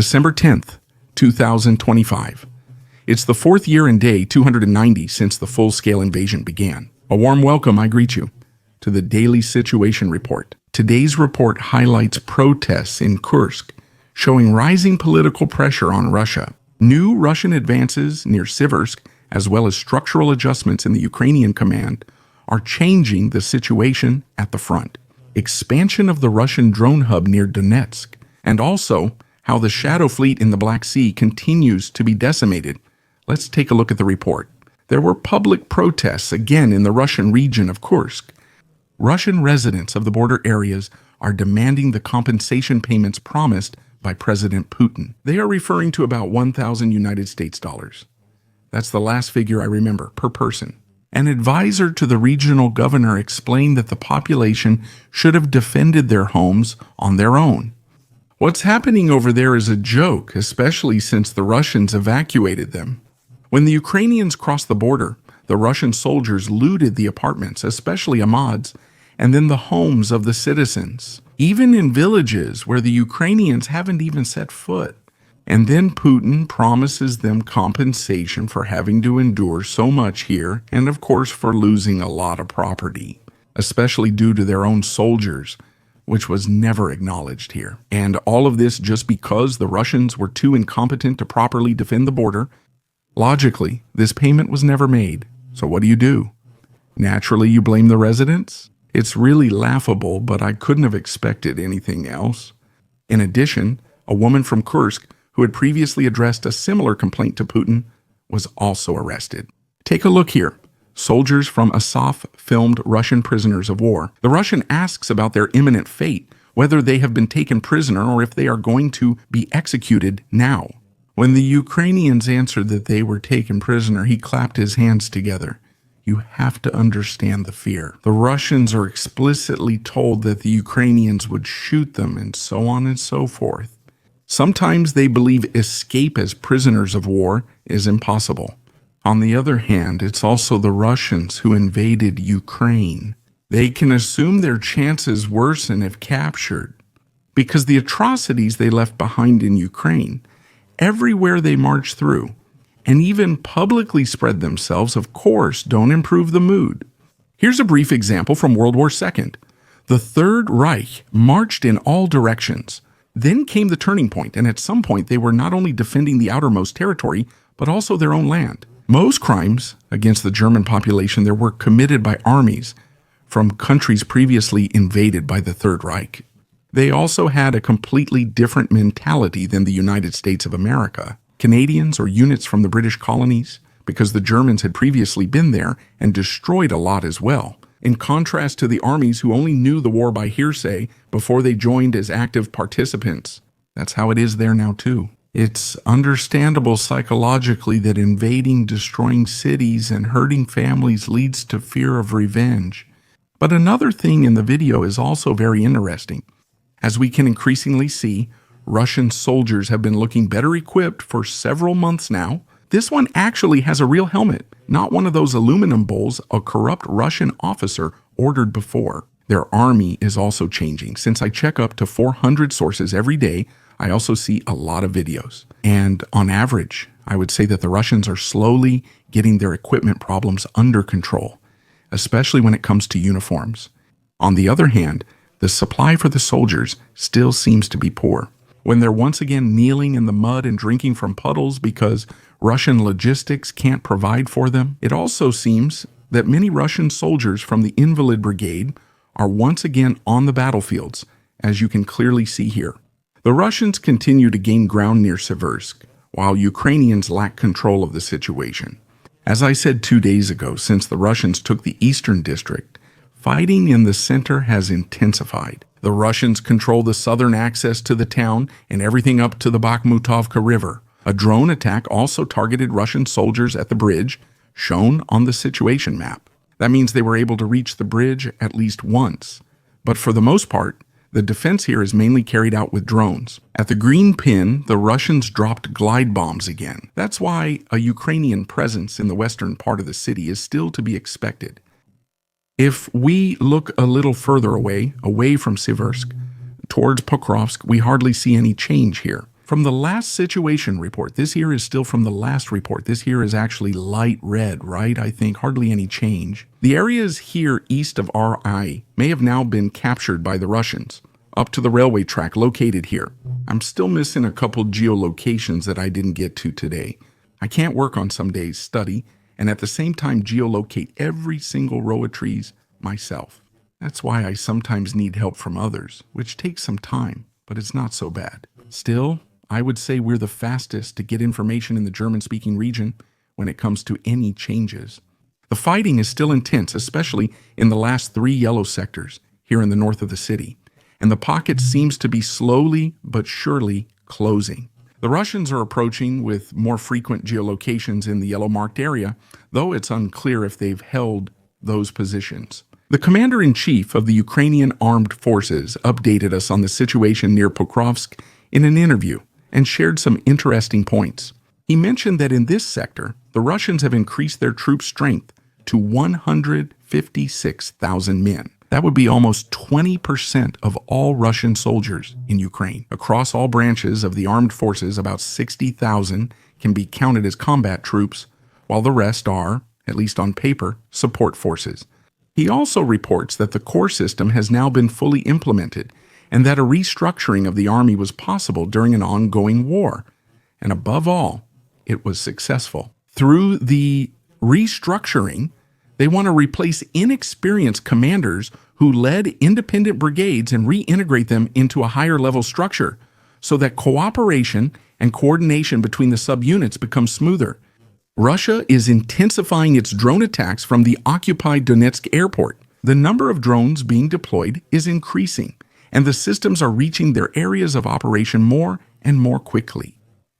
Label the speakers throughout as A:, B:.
A: December 10th, 2025. It's the fourth year and day 290 since the full-scale invasion began. A warm welcome, I greet you, to the Daily Situation Report. Today's report highlights protests in Kursk, showing rising political pressure on Russia. New Russian advances near Siversk, as well as structural adjustments in the Ukrainian command, are changing the situation at the front. Expansion of the Russian drone hub near Donetsk, and also how the Shadow Fleet in the Black Sea continues to be decimated. Let's take a look at the report. There were public protests again in the Russian region of Kursk. Russian residents of the border areas are demanding the compensation payments promised by President Putin. They are referring to about 1,000 United States dollars. That's the last figure I remember, per person. An advisor to the regional governor explained that the population should have defended their homes on their own. What's happening over there is a joke, especially since the Russians evacuated them. When the Ukrainians crossed the border, the Russian soldiers looted the apartments, especially Ahmad's, and then the homes of the citizens, even in villages where the Ukrainians haven't even set foot. And then Putin promises them compensation for having to endure so much here, and of course for losing a lot of property, especially due to their own soldiers, which was never acknowledged here. And all of this just because the Russians were too incompetent to properly defend the border. Logically, this payment was never made. So what do? Naturally, you blame the residents? It's really laughable, but I couldn't have expected anything else. In addition, a woman from Kursk who had previously addressed a similar complaint to Putin, was also arrested. Take a look here. Soldiers from Azov filmed Russian prisoners of war. The Russian asks about their imminent fate, whether they have been taken prisoner or if they are going to be executed now. When the Ukrainians answered that they were taken prisoner, he clapped his hands together. You have to understand the fear. The Russians are explicitly told that the Ukrainians would shoot them and so on and so forth. Sometimes they believe escape as prisoners of war is impossible. On the other hand, it's also the Russians who invaded Ukraine. They can assume their chances worsen if captured, because the atrocities they left behind in Ukraine, everywhere they march through, and even publicly spread themselves, of course, don't improve the mood. Here's a brief example from World War II. The Third Reich marched in all directions. Then came the turning point, and at some point they were not only defending the outermost territory, but also their own land. Most crimes against the German population there were committed by armies from countries previously invaded by the Third Reich. They also had a completely different mentality than the United States of America. Canadians or units from the British colonies, because the Germans had previously been there and destroyed a lot as well. In contrast to the armies who only knew the war by hearsay before they joined as active participants. That's how it is there now too. It's understandable psychologically that invading, destroying cities, and hurting families leads to fear of revenge. But another thing in the video is also very interesting. As we can increasingly see, Russian soldiers have been looking better equipped for several months now. This one actually has a real helmet, not one of those aluminum bowls a corrupt Russian officer ordered before. Their army is also changing. Since I check up to 400 sources every day, I also see a lot of videos. And on average, I would say that the Russians are slowly getting their equipment problems under control, especially when it comes to uniforms. On the other hand, the supply for the soldiers still seems to be poor. When they're once again kneeling in the mud and drinking from puddles because Russian logistics can't provide for them, it also seems that many Russian soldiers from the Invalid Brigade are once again on the battlefields, as you can clearly see here. The Russians continue to gain ground near Siversk, while Ukrainians lack control of the situation. As I said 2 days ago, since the Russians took the eastern district, fighting in the center has intensified. The Russians control the southern access to the town and everything up to the Bakhmutovka River. A drone attack also targeted Russian soldiers at the bridge, shown on the situation map. That means they were able to reach the bridge at least once. But for the most part, the defense here is mainly carried out with drones. At the green pin, the Russians dropped glide bombs again. That's why a Ukrainian presence in the western part of the city is still to be expected. If we look a little further away from Siversk, towards Pokrovsk, we hardly see any change here. From the last situation report, this here is still from the last report. This here is actually light red, right? I think hardly any change. The areas here east of RI may have now been captured by the Russians, up to the railway track located here. I'm still missing a couple geolocations that I didn't get to today. I can't work on some days, study, and at the same time geolocate every single row of trees myself. That's why I sometimes need help from others, which takes some time, but it's not so bad. Still, I would say we're the fastest to get information in the German-speaking region when it comes to any changes. The fighting is still intense, especially in the last 3 yellow sectors here in the north of the city, and the pocket seems to be slowly but surely closing. The Russians are approaching with more frequent geolocations in the yellow-marked area, though it's unclear if they've held those positions. The commander-in-chief of the Ukrainian armed forces updated us on the situation near Pokrovsk in an interview and shared some interesting points. He mentioned that in this sector, the Russians have increased their troop strength to 156,000 men. That would be almost 20% of all Russian soldiers in Ukraine. Across all branches of the armed forces, about 60,000 can be counted as combat troops, while the rest are, at least on paper, support forces. He also reports that the core system has now been fully implemented and that a restructuring of the army was possible during an ongoing war. And above all, it was successful. Through the restructuring, they want to replace inexperienced commanders who led independent brigades and reintegrate them into a higher level structure so that cooperation and coordination between the subunits becomes smoother. Russia is intensifying its drone attacks from the occupied Donetsk airport. The number of drones being deployed is increasing, and the systems are reaching their areas of operation more and more quickly.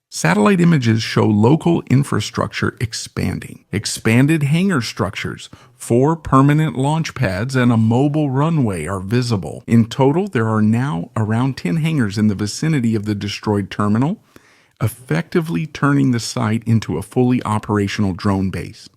A: Satellite images show local infrastructure expanding. Expanded hangar structures, 4 permanent launch pads, and a mobile runway are visible. In total, there are now around 10 hangars in the vicinity of the destroyed terminal, effectively turning the site into a fully operational drone base.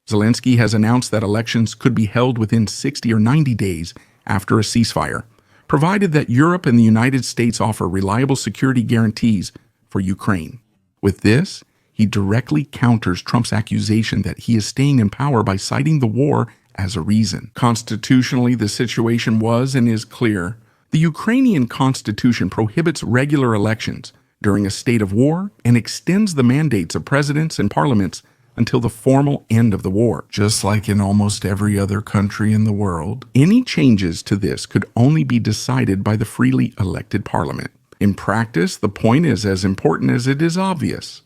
A: Zelensky has announced that elections could be held within 60 or 90 days after a ceasefire, provided that Europe and the United States offer reliable security guarantees for Ukraine. With this, he directly counters Trump's accusation that he is staying in power by citing the war as a reason. Constitutionally, the situation was and is clear. The Ukrainian constitution prohibits regular elections during a state of war and extends the mandates of presidents and parliaments until the formal end of the war. Just like in almost every other country in the world, any changes to this could only be decided by the freely elected parliament. In practice, the point is as important as it is obvious.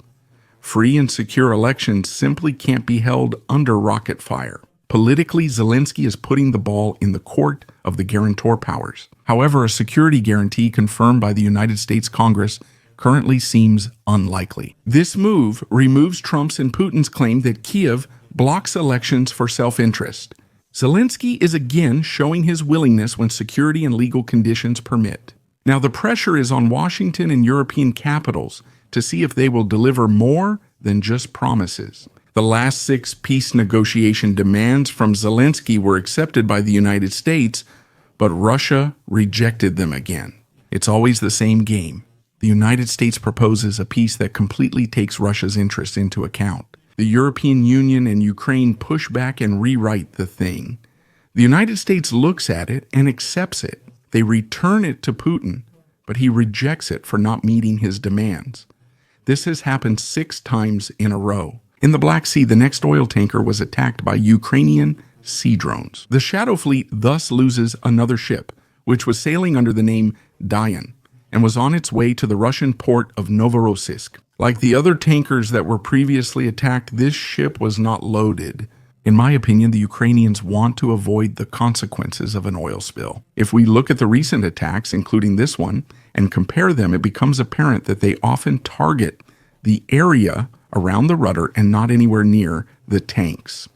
A: Free and secure elections simply can't be held under rocket fire. Politically, Zelensky is putting the ball in the court of the guarantor powers. However, a security guarantee confirmed by the United States Congress currently seems unlikely. This move removes Trump's and Putin's claim that Kiev blocks elections for self-interest. Zelensky is again showing his willingness when security and legal conditions permit. Now the pressure is on Washington and European capitals to see if they will deliver more than just promises. The last 6 peace negotiation demands from Zelensky were accepted by the United States, but Russia rejected them again. It's always the same game. The United States proposes a peace that completely takes Russia's interests into account. The European Union and Ukraine push back and rewrite the thing. The United States looks at it and accepts it. They return it to Putin, but he rejects it for not meeting his demands. This has happened 6 times in a row. In the Black Sea, the next oil tanker was attacked by Ukrainian sea drones. The Shadow Fleet thus loses another ship, which was sailing under the name Dayan, and was on its way to the Russian port of Novorossiysk. Like the other tankers that were previously attacked, this ship was not loaded. In my opinion, the Ukrainians want to avoid the consequences of an oil spill. If we look at the recent attacks, including this one, and compare them, it becomes apparent that they often target the area around the rudder and not anywhere near the tanks.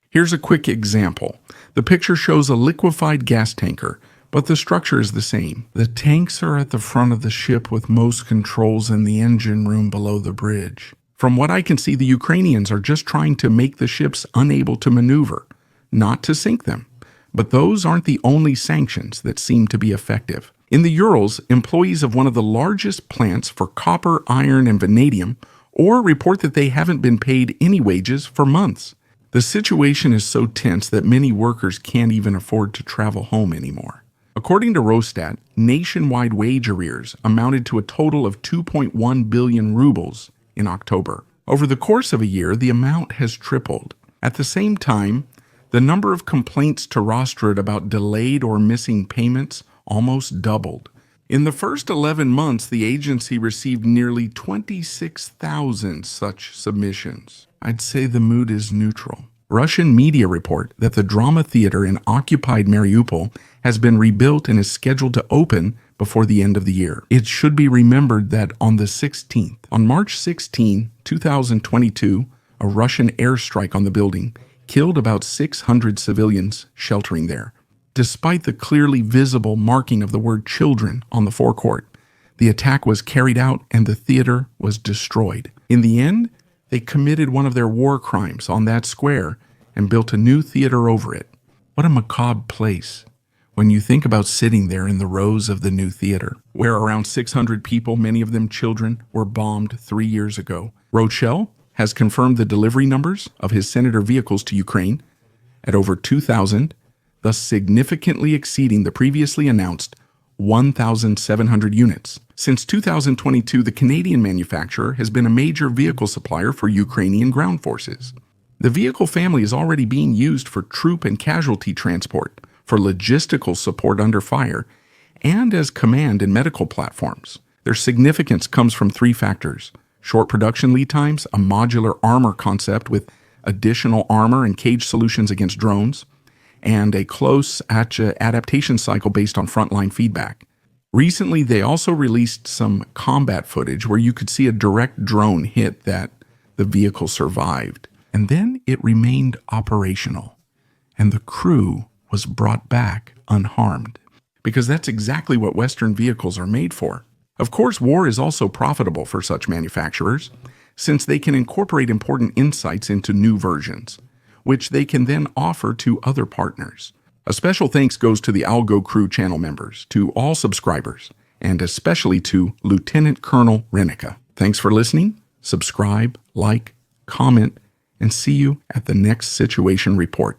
A: Here's a quick example. The picture shows a liquefied gas tanker, but the structure is the same. The tanks are at the front of the ship with most controls in the engine room below the bridge. From what I can see, the Ukrainians are just trying to make the ships unable to maneuver, not to sink them. But those aren't the only sanctions that seem to be effective. In the Urals, employees of one of the largest plants for copper, iron, and vanadium report that they haven't been paid any wages for months. The situation is so tense that many workers can't even afford to travel home anymore. According to Rosstat, nationwide wage arrears amounted to a total of 2.1 billion rubles in October. Over the course of a year, the amount has tripled. At the same time, the number of complaints to Rostrud about delayed or missing payments almost doubled. In the first 11 months, the agency received nearly 26,000 such submissions. I'd say the mood is neutral. Russian media report that the drama theater in occupied Mariupol has been rebuilt and is scheduled to open before the end of the year. It should be remembered that on March 16, 2022, a Russian airstrike on the building killed about 600 civilians sheltering there. Despite the clearly visible marking of the word children on the forecourt, the attack was carried out and the theater was destroyed. In the end, they committed one of their war crimes on that square and built a new theater over it. What a macabre place when you think about sitting there in the rows of the new theater, where around 600 people, many of them children, were bombed 3 years ago. Rochelle has confirmed the delivery numbers of his Senator vehicles to Ukraine at over 2,000, thus significantly exceeding the previously announced 1,700 units. Since 2022, the Canadian manufacturer has been a major vehicle supplier for Ukrainian ground forces. The vehicle family is already being used for troop and casualty transport, for logistical support under fire, and as command and medical platforms. Their significance comes from 3 factors: short production lead times, a modular armor concept with additional armor and cage solutions against drones, and a close adaptation cycle based on frontline feedback. Recently, they also released some combat footage where you could see a direct drone hit that the vehicle survived. And then it remained operational, and the crew was brought back unharmed. Because that's exactly what Western vehicles are made for. Of course, war is also profitable for such manufacturers, since they can incorporate important insights into new versions, which they can then offer to other partners. A special thanks goes to the Algo Crew channel members, to all subscribers, and especially to Lieutenant Colonel Renica. Thanks for listening. Subscribe, like, comment, and see you at the next Situation Report.